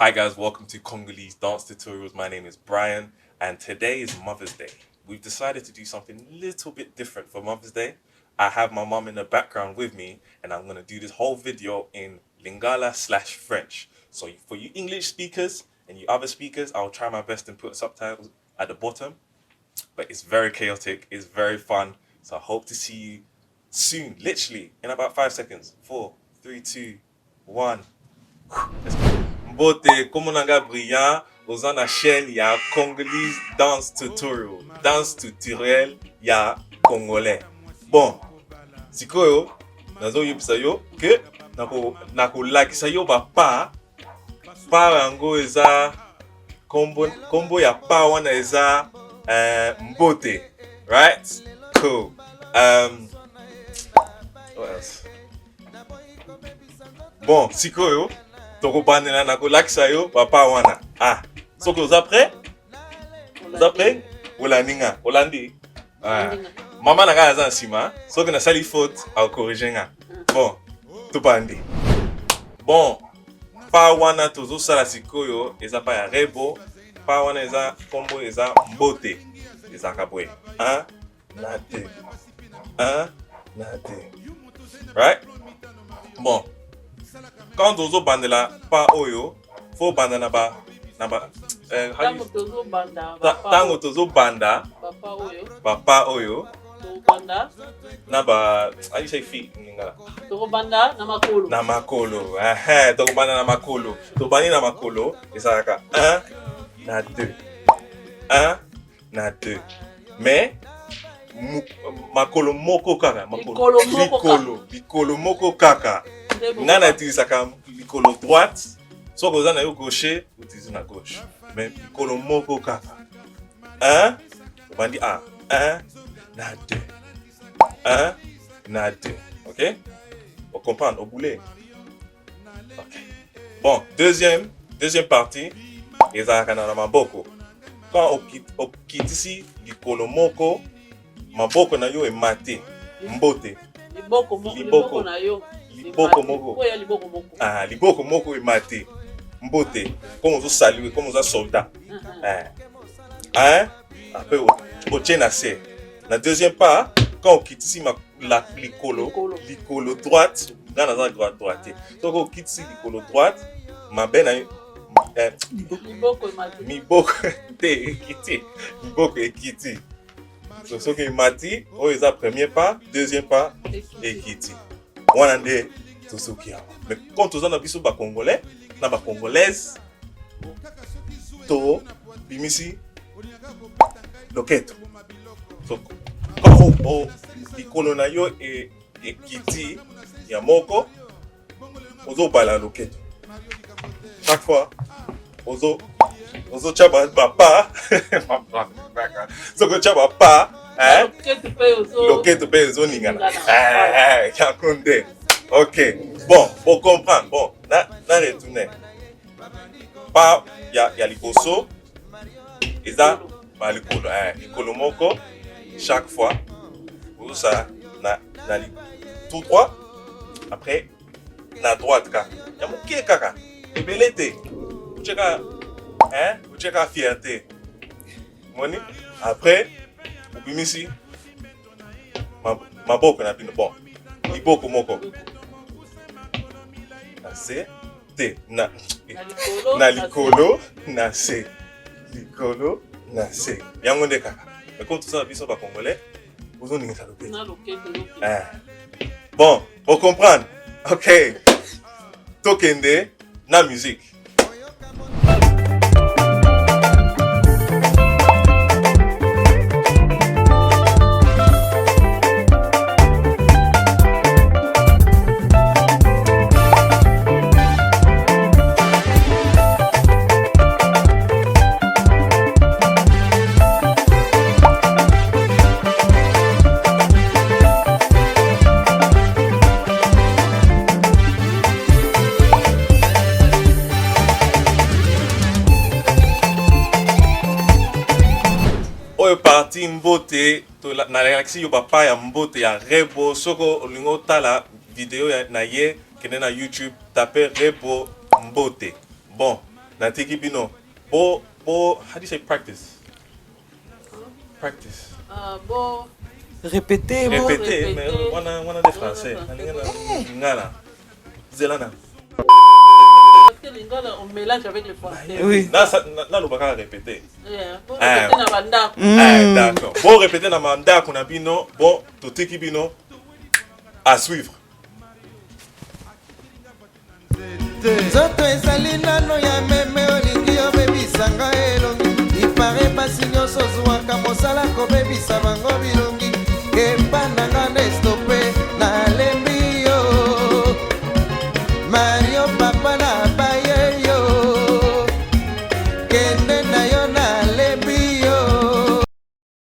Hi guys, welcome to Congolese dance tutorials. My name is Brian and today is Mother's Day. We've decided to do something a little bit different for Mother's Day. I have my mom in the background with me and I'm going to do this whole video in Lingala/French. So for you English speakers and you other speakers, I'll try my best and put subtitles at the bottom. But it's very chaotic, it's very fun. So I hope to see you soon, literally in about 5 seconds. 4, 3, 2, 1. Let's go. MBOTE, como nanga brillant, aux na chaîne ya Congolese dance tutorial ya Congolais. Bon, sikoyo, nazo yebisa yo ke nako lakisa yo ba pa yango eza kombo ya pa wana eza MBOTE, right? Cool. What else? Bon, sikoyo toko bandela na ko lakisa yo papa wana. Soki oza prêt? Oza prêt? Olaninga, Olandi. Mama na nga aza nsima, soki na sali faute au corriger nga. Bon, topandi. Bon, pa wana tozo sala sikoyo eza pa ya rebo, pa wana eza kombo eza MBOTE. Eza kabwe. 1 na 2. 1 na 2. Right? Bon. Quand ozo bandela pa oyo, faut banda na ba tango tozo banda papa oyo na ba how you say feet ngala toko banda na makolo toko banda na makolo to bani na makolo ezalaka 1 na 2 1 na 2 mais makolo moko kaka likolo moko kaka ngana utilisaka likolo droite soki oza na yo gaucher utilize na gauche mais likolo moko kaka 1 obandi 1 na 2 1 na 2. Ok, on comprend au boulet. Ok, bon, deuxième partie ezalaka na maboko. Quand okitisi likolo moko maboko na yo emate MBOTE liboko na yo liboko moko emate MBOTE, comme on salue, comme on soldat. Après au tient C. La deuxième part, quand on quitte ici la licolo droite, dans la droite. Donc on quitte ici licolo droite, ma benne liboko ekiti. So ce qui mati, oh est la première part, deuxième part ekiti. Wana nde tosokia. Mais quand on a biso ba congolais, na ba congolaise to bimisi loketo. So quand likolo na yo ekiti ya moko ozo bala loketo. Chaque fois ozo chaba papa so ko chaba pa loketo pe ozo ningana yakonde. Ok, bon, pour comprendre, bon, na retourner. Pa ya liboso, eza ba likolo moko chaque fois. Pour ça na tout droit. Après na droite ka. Ya moké kaka. Ebelete. Ucheka fierté. Moni. Après, ubimisi maboko na bino bon. Liboko moko. C T na likolo na C likolo na C yango nde kaka mais quand tout ça biso ba congolais vous on ingisa loketo bon pour comprendre. Ok, tokende na musique. Parti MBOTE na relaxi yo papa ya MBOTE ya rebo soko olingo tala video na ye kene na YouTube taper rebo MBOTE. Bon, Na tiki bino. How do you say practice? Practice. Bo. Répétez, bon. Répéter, mais on a des français. Ngana. Zelana. Parce que lingala on mélange avec le français. Oui. Là, nous va répéter. Bo répéter na banda. D'accord. Bon, répéter na manda kuna bino. Bon, to tiki bino. À suivre. Zoto ezali nano ya meme olingi obebisanga elongi ipare pasi nyonso ozwaka mosala kobebisa bango bilo